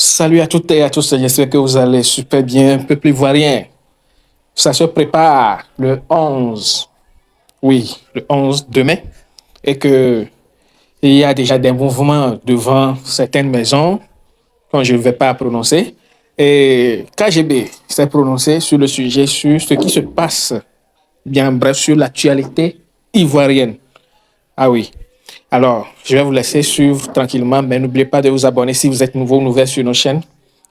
Salut à toutes et à tous, j'espère que vous allez super bien, peuple ivoirien. Ça se prépare le 11, oui, le 11 demain, et que il y a déjà des mouvements devant certaines maisons, quand je ne vais pas prononcer. Et KGB s'est prononcé sur le sujet, sur ce qui se passe, bien bref, sur l'actualité ivoirienne. Ah oui. Alors, je vais vous laisser suivre tranquillement, mais n'oubliez pas de vous abonner si vous êtes nouveau ou nouvelle sur nos chaînes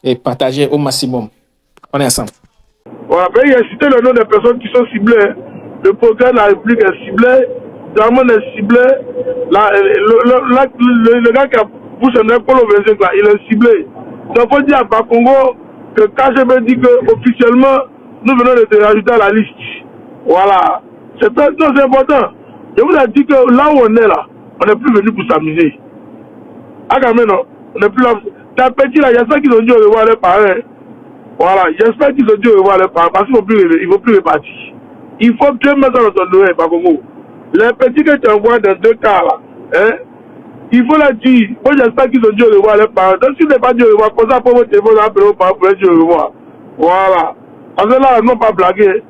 et partager au maximum. On est ensemble. Voilà, après, il a cité le nom des personnes qui sont ciblées. Le programme de la République est ciblé, Diamond est ciblé, le gars qui a poussé un épaule au Vénézuela, là, il est ciblé. Donc, il faut dire à Bakongo que KGB dit que officiellement, nous venons de te rajouter à la liste. Voilà. C'est important. Je vous ai dit que là où on est là, on n'est plus venu pour s'amuser. Ah, quand même, non. On n'est plus là. T'as petit là, il y a ça qui ont dit au revoir les parents. Voilà, j'espère qu'ils ont dit au revoir les parents parce qu'il ne faut plus repartir. Il faut bien mettre dans ton doigt, par contre. Les petits que tu envoies dans deux cas là, hein, il faut leur dire. Moi, j'espère qu'ils ont dit au revoir les parents. Donc, s'ils n'ont pas dit au revoir, comme ça, pour votre téléphone, appeler aux parents pour leur dire au revoir. Voilà. Parce que là, ils n'ont pas blagué.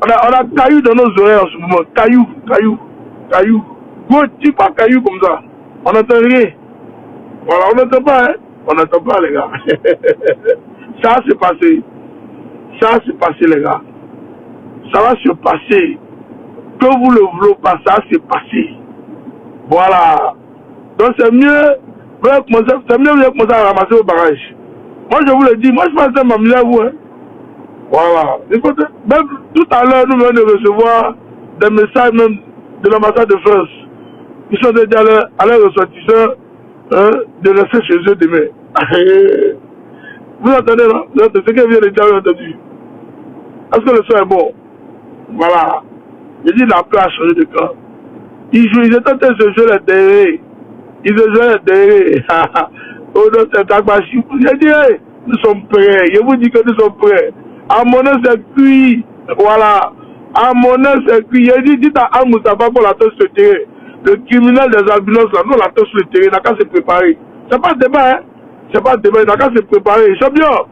On a caillou dans nos oreilles en ce moment. Caillou. Gros, tu pas caillou comme ça. On n'entend rien. Voilà, on n'entend pas, hein. On n'entend pas, les gars. Ça s'est passé. Les gars. Ça va se passer. Que vous le voulez pas, ça s'est passé. Voilà. Donc c'est mieux, vous allez commencer à ramasser vos bagages. Moi, je vous le dis, moi, je pense que m'amuser à vous. Hein. Voilà. Écoutez, même tout à l'heure, nous venons de recevoir des messages même de l'ambassade de France. Ils sont déjà à leurs ressortissants de rester chez eux demain. Vous entendez, non? C'est ce que vient de dire, entendu. Est-ce que le son est bon? Voilà. J'ai dit la paix a changé de camp. Ils étaient en train de se jouer les derrière. Ils se jouaient les derrière. Oh non, c'est Dagbachi. J'ai dit, hey, nous sommes prêts. Je vous dis que nous sommes prêts. À mon œuvre, c'est cuit. Voilà. À mon œuvre, c'est cuit. J'ai dit, dites à Amoussaba pour la tâche sur le terrain. Le criminel des albinos, là, nous, la tâche sur le terrain, il n'a qu'à se préparer. C'est pas débat, hein. C'est pas débat, il n'a qu'à se préparer. Champion.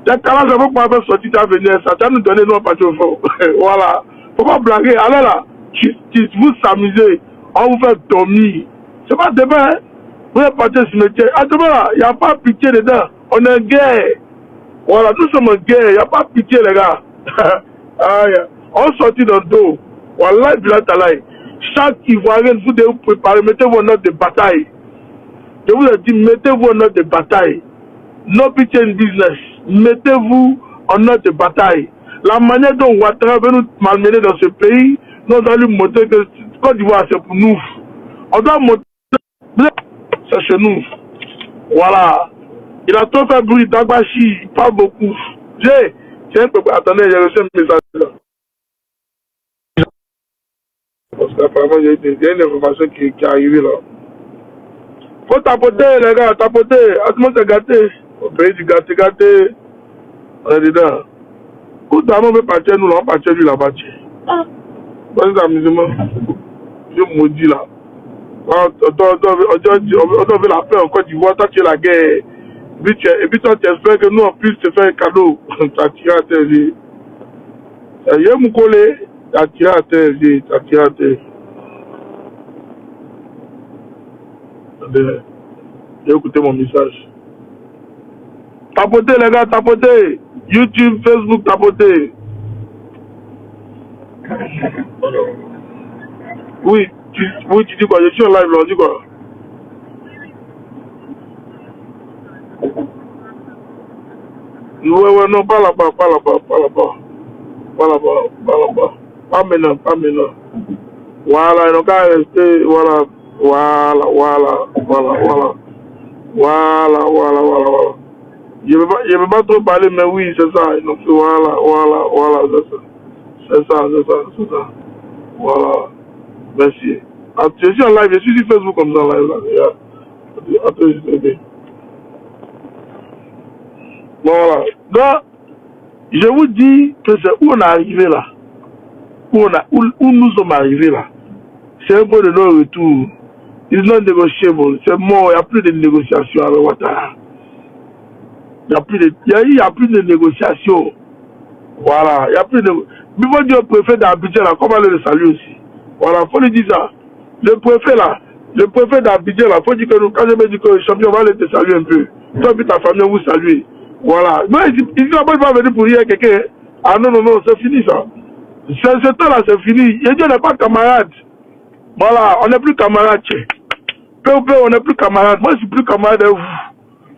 C'est quand même pour avoir sorti ta venir, ça va nous donner nos parties au fond. Voilà. Faut pas blaguer. Allez là, vous s'amusez, on vous fait dormir. C'est pas demain, hein. Vous êtes parti au cimetière. À demain là, il n'y a pas pitié dedans. On est en guerre. Voilà, nous sommes en guerre, il n'y a pas pitié les gars. On sortit dans le dos. Voilà, chaque Ivoirien, vous devez vous préparer, mettez-vous en note de bataille. Je vous ai dit, mettez-vous en note de bataille. No pitié in business. Mettez-vous en note de bataille. La manière dont Ouattara veut nous malmener dans ce pays, nous allons lui montrer que Côte d'Ivoire, c'est pour nous. On doit montrer c'est chez nous. Voilà. Il a trop fait bruit, Dagbachi, il parle beaucoup. Attendez, j'ai reçu un message là. Parce qu'apparemment, il y a une information qui est arrivée là. Faut tapoter, les gars, tapoter. Tout le monde s'est gâté. Au pays du gâté. On est dedans. Où d'abord on veut partir, nous, là, on partir lui là-bas. C'est amusement. Je maudis là. On veut la paix en Côte d'Ivoire, toi tu es la guerre. Et puis toi tu espères que nous en plus te faire un cadeau. Tu as tiré à terre. Il y a mon collègue, tu as tiré à terre. J'ai écouté mon message. Tapotez les gars, tapotez. YouTube, Facebook, tapotez. Oui, tu dis quoi? Je suis en live là, on dit quoi? Ouais, non, pas là-bas. Pas maintenant. Voilà, ils n'ont qu'à rester, voilà. Je ne veux pas trop parler, mais oui, c'est ça. Donc, voilà, c'est ça. Voilà. Merci. Je suis en live, je suis sur Facebook comme ça, en live, là. Attends, voilà. Donc, je vous dis que c'est où on est arrivé là. Où nous sommes arrivés là. C'est un point de non-retour. It's not negotiable. C'est mort, il n'y a plus de négociation avec Ouattara. Il n'y a plus de négociation. Voilà, il n'y a plus de... Mais moi, le préfet d'Abidjan, là, comment le saluer aussi? Voilà, il faut lui dire ça. Le préfet d'Abidjan, là, il faut dire que nous, quand je me dis que le champion va te saluer un peu. Toi et ta famille, vous saluer. Voilà. Non, il ne va pas venir pour dire à quelqu'un. Ah non, c'est fini ça. Ce temps-là, c'est fini. Il dit on n'est pas camarades. Voilà, on n'est plus camarades. On n'est plus camarades. Moi, je suis plus camarade de vous.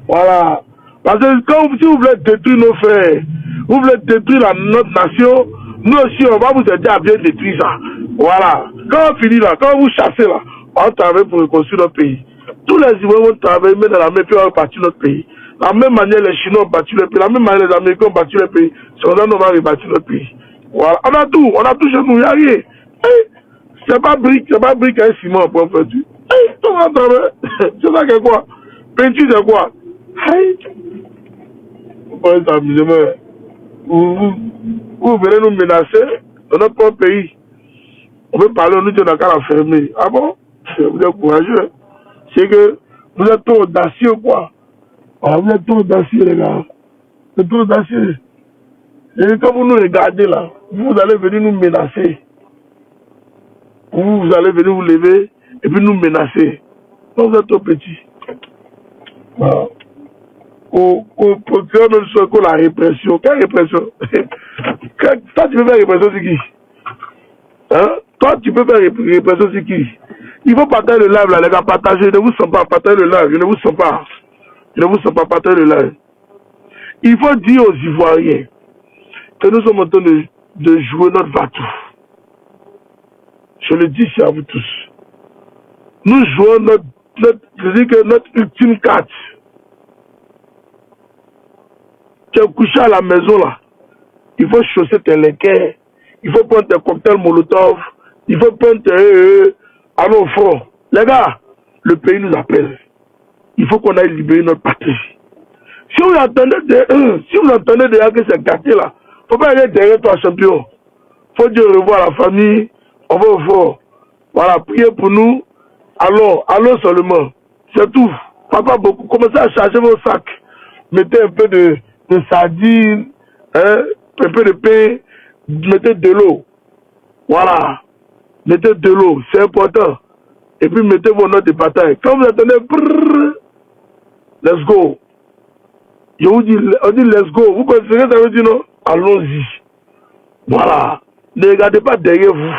Voilà. Parce que si vous voulez détruire nos frères, vous voulez détruire notre nation, nous aussi, on va vous aider à bien détruire ça. Voilà. Quand on finit là, quand vous chassez là, on travaille pour reconstruire notre pays. Tous les Ivoiriens vont travailler, mettre dans la main, puis on va bâtir notre pays. De la même manière, les Chinois ont bâti le pays. De la même manière, les Américains ont bâti le pays. C'est comme ça qu'on va rebâtir notre pays. Voilà. On a tout chez nous, il n'y a rien. C'est pas brique et ciment pour faire tout. Tout va travailler. C'est ça que quoi? Peinture, c'est quoi? Vous venez nous menacer dans notre propre pays. On veut parler, on nous dit on n'a qu'à la fermer. Ah bon? Vous êtes courageux. C'est que vous êtes trop audacieux, quoi. Ah, vous êtes trop audacieux, les gars. Vous êtes trop audacieux. Et quand vous nous regardez là, vous allez venir nous menacer. Vous allez venir vous lever et puis nous menacer. Vous êtes trop petits. Voilà. Au procureur même soit que la répression. Quelle répression? Toi, tu peux faire répression sur qui? Hein? Toi, tu peux faire répression sur qui? Il faut partager le live là, les gars, partagez. Je ne vous sens pas, partagez le live. Je ne vous sens pas. Je ne vous sens pas, partagez le live. Il faut dire aux Ivoiriens que nous sommes en train de jouer notre vatou. Je le dis ici à vous tous. Nous jouons notre ultime carte. Tu es couché à la maison là. Il faut chausser tes léquins. Il faut prendre tes cocktails Molotov. Il faut prendre tes... allons au front. Les gars, le pays nous appelle. Il faut qu'on aille libérer notre patrie. Si vous entendez déjà que c'est gâté là, faut pas aller derrière toi, champion. Faut dire au revoir à la famille. On va au fort. Voilà, priez pour nous. Allons seulement. C'est tout. Pas beaucoup. Commencez à charger vos sacs. Mettez un peu de sardines, hein, un peu de pain, mettez de l'eau. Voilà. Mettez de l'eau, c'est important. Et puis mettez vos notes de bataille. Quand vous attendez, let's go. Je vous dis, on dit let's go. Vous connaissez ce que ça veut dire, non? Allons-y. Voilà. Ne regardez pas derrière vous.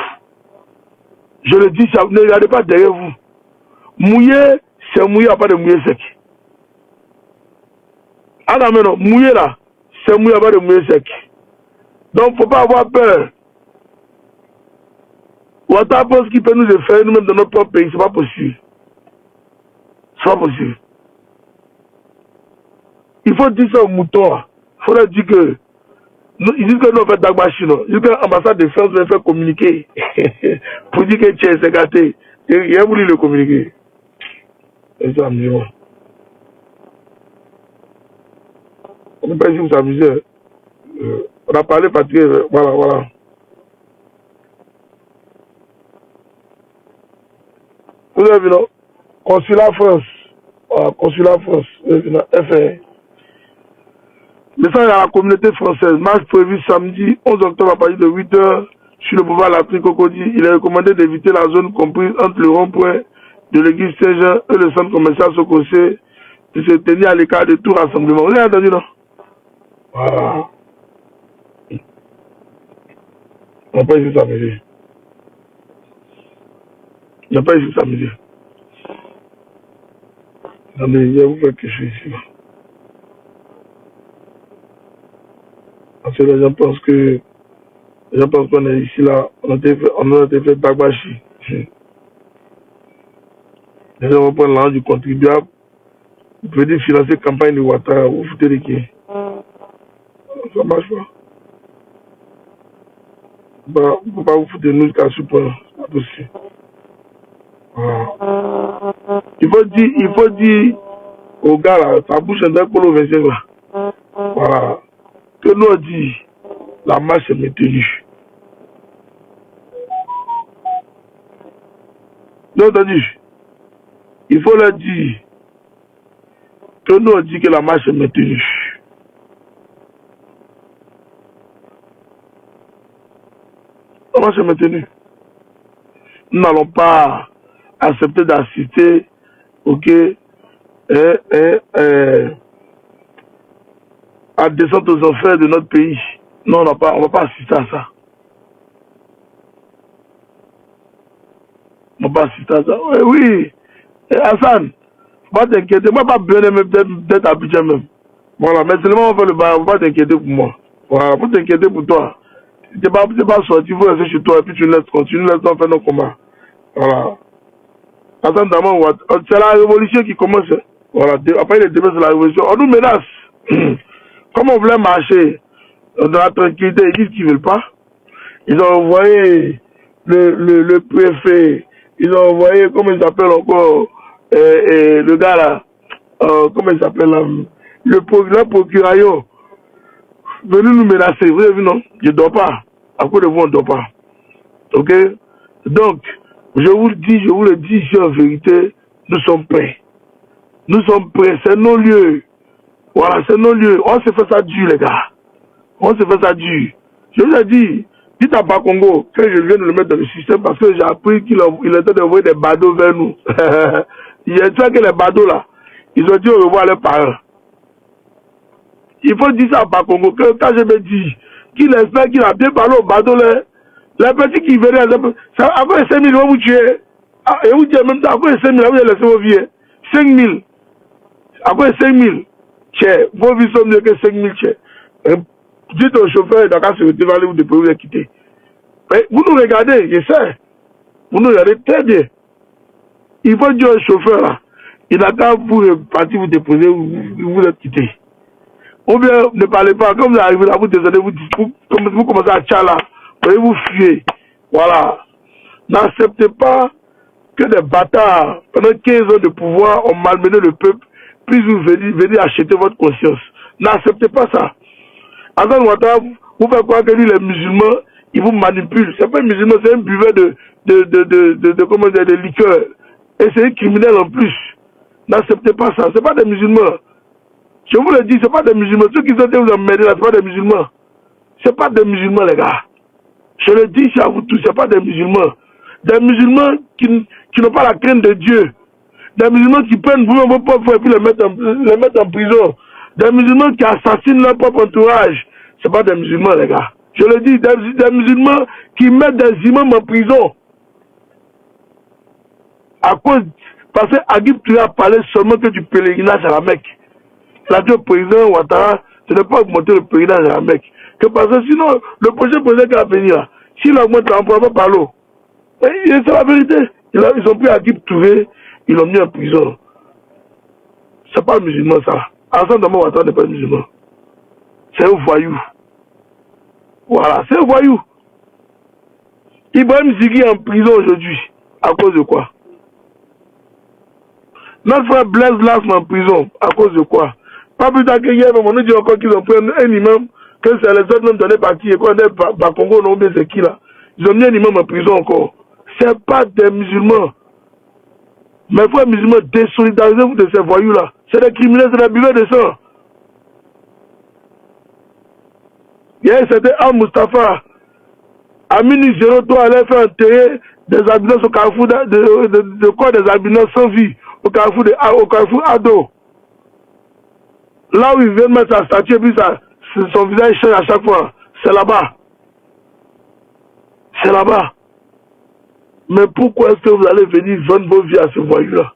Je le dis, ne regardez pas derrière vous. Mouiller, c'est mouiller, à pas de mouiller sec. Ah non, mais non, mouiller là, c'est mouiller, à pas de mouiller sec. Donc, il ne faut pas avoir peur. Ouattara pense qu'il peut nous faire nous-mêmes dans notre propre pays, c'est pas possible. C'est pas possible. Il faut dire ça aux moutons. Il faut leur dire que ils disent que nous on fait d'Agbachi, non. Ils disent que l'ambassade de France va faire communiquer pour dire que tiens, c'est gâté. Il a voulu le communiquer. C'est ça, amusement. On ne peut pas dire que vous amusez. On a parlé parce que, voilà. Vous avez vu, non? Consulat France. Voilà, Consulat France. FR. Message à la communauté française. Marche prévu samedi 11 octobre à partir de 8h sur le boulevard L'Afrique Cocody. Il est recommandé d'éviter la zone comprise entre le rond-point de l'église Saint-Jean et le centre commercial Sokosé de se tenir à l'écart de tout rassemblement. Vous avez entendu, non? Voilà. On n'a pas ici samedi. Il n'y a pas ici samedi. Attendez, il y a vous faire que je suis ici. Parce que les gens pensent qu'on est ici là, on a été fait Bagbachi. Les gens vont prendre l'argent du contribuable. Vous pouvez dire financer campagne de Ouattara, vous foutez de qui? Ça marche pas. Bah, on ne peut pas vous foutre de nous jusqu'à ce point. C'est pas possible. Voilà. Il faut dire aux gars là, ça bouge un peu pour le 25 là. Voilà. Que nous on dit, la marche est maintenue. Vous avez entendu? Il faut leur dire que nous on dit que la marche est maintenue. va se maintenir. Nous n'allons pas accepter d'assister, ok, à descendre aux enfers de notre pays. Non, on va pas assister à ça. On va pas assister à ça. Oui, Hassan, pas t'inquiéter. Moi, pas besoin d'être à Abidjan même. Voilà, mais seulement on va le bail, on va pas t'inquiéter pour moi. Voilà, pour t'inquiéter pour toi. Tu n'es pas sorti, il faut rester chez toi et puis tu nous laisses continuer, nous laisses faire nos combats. Voilà. Hassan Daman, c'est la révolution qui commence. Voilà, après les débats, c'est la révolution. On nous menace. Comme on voulait marcher dans la tranquillité, ils disent qu'ils ne veulent pas. Ils ont envoyé le préfet, ils ont envoyé, comment il s'appelle encore, le gars là, comment il s'appelle là, le procurateur, venu nous menacer. Vous avez vu, non? Je ne dors pas. À cause de vous, on ne dort pas. Ok? Donc, je vous le dis ici en vérité, nous sommes prêts. Nous sommes prêts, c'est nos lieux. Voilà, c'est nos lieux. On se fait ça dur, les gars. On se fait ça dur. Je vous ai dit, dites à Bakongo que je viens de le mettre dans le système parce que j'ai appris qu'il était d'envoyer des badauds vers nous. Il y a ça que les badauds là, ils ont dit au revoir à leurs parents. Il faut dire ça à Bakongo que quand je me dis qu'il espère qu'il a bien parlé aux badauds là, les petits qui venaient, après 5 000, ils vont vous tuer. Ah, et vous dites même ça, après 5 000, vous allez laisser vos vies. 5 000. Après 5 000, vos vies sont mieux que 5 000 chers. Dites au chauffeur, d'accord, c'est le vous devez vous quitter. Mais vous nous regardez, je sais. Vous nous regardez très bien. Il faut dire au chauffeur, là, il n'a qu'à vous partir vous déposer, vous êtes quitté. Ou bien, ne parlez pas, comme vous arrivez là, vous descendez, vous commencez à tchala, vous fuyez. Voilà. N'acceptez pas que des bâtards, pendant 15 ans de pouvoir, ont malmené le peuple, puis vous venez acheter votre conscience. N'acceptez pas ça. Hassan Ouattara, vous faites croire que lui, les musulmans, ils vous manipulent. C'est pas un musulman, c'est un buveur de liqueur. Et c'est un criminel en plus. N'acceptez pas ça. C'est pas des musulmans. Je vous le dis, c'est pas des musulmans. Ceux qui sont vous emmerder là, c'est pas des musulmans. C'est pas des musulmans, les gars. Je le dis à vous tous, c'est pas des musulmans. Des musulmans qui n'ont pas la crainte de Dieu. Des musulmans qui prennent vos propres et puis les mettre en prison. Des musulmans qui assassinent leur propre entourage. C'est pas des musulmans, les gars. Je le dis, des musulmans qui mettent des imams en prison. Parce que Agib Touré a parlé seulement que du pèlerinage à la Mecque. Il a dit au président Ouattara, ce n'est pas augmenter le pèlerinage à la Mecque. Que parce que sinon, le prochain président qui va venir là, s'il augmente l'emploi, pas par l'eau. C'est la vérité. Ils ont pris Agib Touré, ils l'ont mis en prison. C'est pas un musulman, ça. Hassan Daman Ouattara n'est pas un musulman. C'est un voyou. Voilà, c'est un voyou. Ibrahim Zigui est en prison aujourd'hui. À cause de quoi? Notre frère Blaise Lasme en prison. À cause de quoi? Pas plus tard que hier, on nous dit encore qu'ils ont pris un imam, que c'est les autres même donné parti, et quoi, Bakongo, non, mais c'est qui là? Ils ont mis un imam en prison encore. C'est pas des musulmans. Mes frères musulmans, désolidarisez-vous de ces voyous-là. C'est des criminels, c'est des buveurs de sang. Hier, c'était Al-Mustafa. À minuit 03, elle a fait enterrer des albinos au carrefour de quoi des albinos sans vie, au carrefour Ado. Là où il vient de mettre sa statue, et puis son visage change à chaque fois. C'est là-bas. C'est là-bas. Mais pourquoi est-ce que vous allez venir vendre vos vies à ce voyou-là?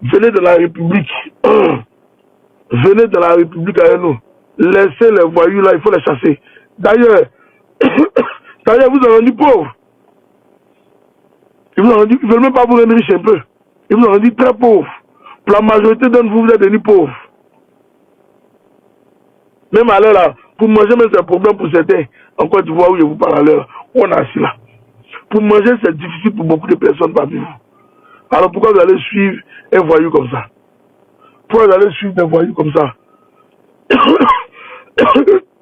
Venez de la République. Venez de la République avec nous. Laissez les voyous là, il faut les chasser. D'ailleurs, vous avez rendu pauvre. Ils ne veulent même pas vous rendre riche un peu. Ils vous ont rendu très pauvre. Pour la majorité d'entre vous, vous êtes devenus pauvres. Même à l'heure là, pour manger, même c'est un problème pour certains. En Côte d'Ivoire où je vous parle à l'heure, on a assis là. Pour manger, c'est difficile pour beaucoup de personnes parmi vous. Alors pourquoi vous allez suivre un voyou comme ça? Pourquoi vous allez suivre des voyous comme ça?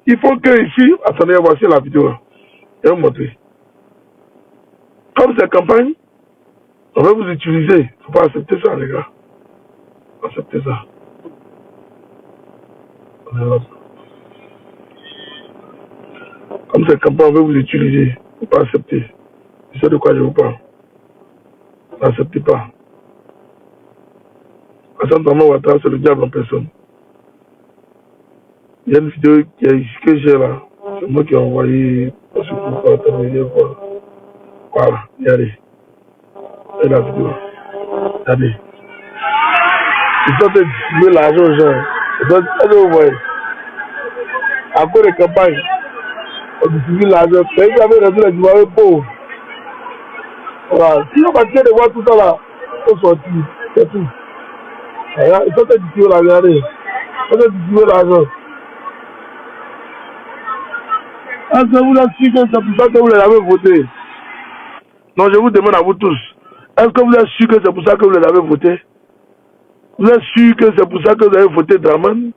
Il faut que ici, attendez, voici la vidéo. Je vais vous montrer. Comme c'est campagne, on va vous utiliser. Il ne faut pas accepter ça, les gars. Acceptez ça. Comme c'est campagne, on va vous utiliser. faut pas accepter. C'est ça de quoi je vous parle. N'acceptez pas. Assane Ouattara, c'est le diable en personne. Il y a une vidéo que j'ai là. C'est moi qui ai envoyé. Parce que pour terminer, voilà, regardez. Et la vidéo. Regardez. Ils sont en train de distribuer l'argent aux gens. Est-ce que vous voyez? Après les campagnes, on distribue l'argent. Mais ils avaient réduit les Zimbabwe pauvres. Voilà. Si on va tirer de voir tout ça là, ils sont sortis. C'est tout. Ils sont en train de distribuer l'argent. Regardez. Ils sont en train de distribuer l'argent. Est-ce que vous êtes sûr que c'est pour ça que vous les avez votés? Non, je vous demande à vous tous. Est-ce que vous êtes sûr que c'est pour ça que vous les avez votés? Vous êtes sûr que c'est pour ça que vous avez voté Draman?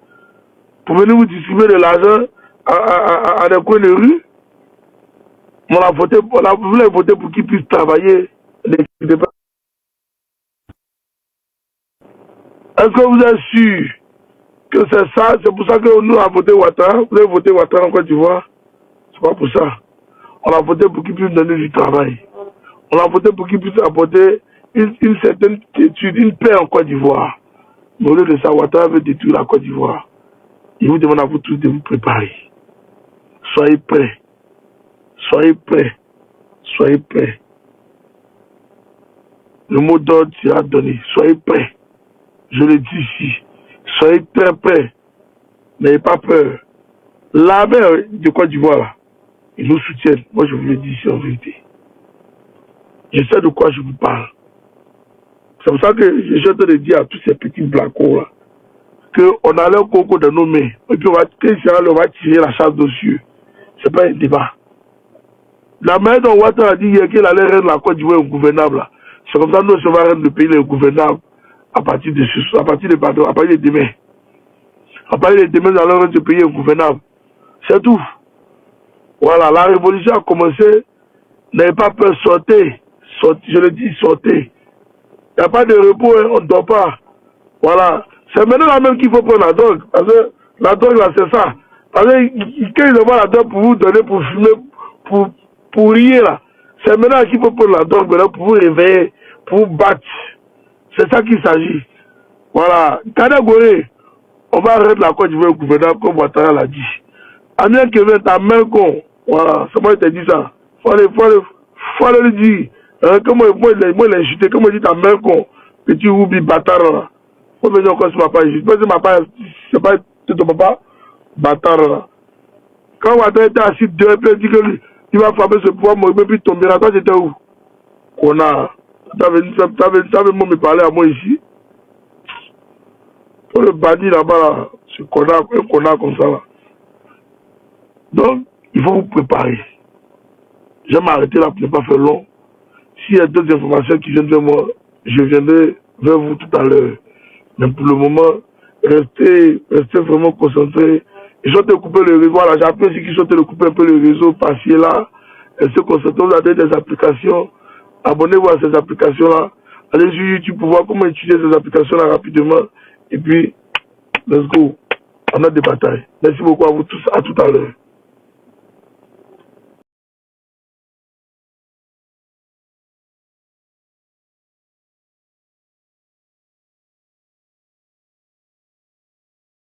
Pour venir vous distribuer de l'argent à des coins de rue? Vous l'avez voté pour qu'ils puissent travailler. Est-ce que vous êtes sûr que c'est ça? C'est pour ça que nous avons voté Ouattara? Vous avez voté Ouattara en Côte d'Ivoire? C'est pas pour ça. On a voté pour qu'ils puissent donner du travail. On a voté pour qu'ils puissent apporter une certaine étude, une paix en Côte d'Ivoire. Mais au lieu de ça, Ouattara veut détruire la Côte d'Ivoire. Il vous demande à vous tous de vous préparer. Soyez prêts. Soyez prêts. Soyez prêts. Le mot d'ordre sera donné. Soyez prêts. Je le dis ici. Soyez très prêts. N'ayez pas peur. L'armée de Côte d'Ivoire, là, ils nous soutiennent. Moi, je vous le dis ici en vérité. Je sais de quoi je vous parle. C'est pour ça que je suis en train de dire à tous ces petits blacos là qu'on a leur coco dans nos mains. Et puis on va tirer la chasse dessus. C'est pas un débat. La manière dont Ouattara a dit hier qu'il allait rendre la Côte d'Ivoire ingouvernable. C'est comme ça que nous on va rendre le pays ingouvernable à partir de demain. À partir de demain, nous allons rendre le pays ingouvernable. C'est tout. Voilà, la révolution a commencé. N'ayez pas peur, sortez. Je le dis, sortez. Il n'y a pas de repos, hein, on ne dort pas. Voilà. C'est maintenant là même qu'il faut prendre la drogue. Parce que la drogue là, c'est ça. Parce que quand ils envoient la drogue pour vous donner, pour fumer, pour rire là. C'est maintenant qu'il faut prendre la drogue maintenant pour vous réveiller, pour vous battre. C'est ça qu'il s'agit. Voilà. Kada Goré, on va arrêter la Côte d'Ivoire au gouvernement comme Ouattara l'a dit. Amien Kevin, ta main con. Voilà. C'est moi qui t'ai dit ça. Faut aller lui dire. Comment moi il a insulté, comment il dit ta main con. Petit Roubi bâtard là. Faut venir encore sur ma page. Je pense que ma page, c'est pas ton papa, bâtard là. Quand Ouattara était assis dehors, il dit qu'il va frapper ce pouvoir, moi, puis tomber là. Toi, c'était où? Qu'on a. T'avais me parler à moi ici. Pour le bandit là-bas, là, ce qu'on a comme ça là. Donc, il faut vous préparer. Je vais m'arrêter là pour ne pas faire long. S'il y a d'autres informations qui viennent de moi, je viendrai vers vous tout à l'heure. Mais pour le moment, restez vraiment concentrés. Ils sont en train de couper le réseau. Voilà, j'apprécie qu'ils sont en train de couper un peu le réseau par-ci et là. Restez concentrés. Vous avez des applications. Abonnez-vous à ces applications-là. Allez sur YouTube pour voir comment utiliser ces applications-là rapidement. Et puis, let's go. On a des batailles. Merci beaucoup à vous tous. À tout à l'heure.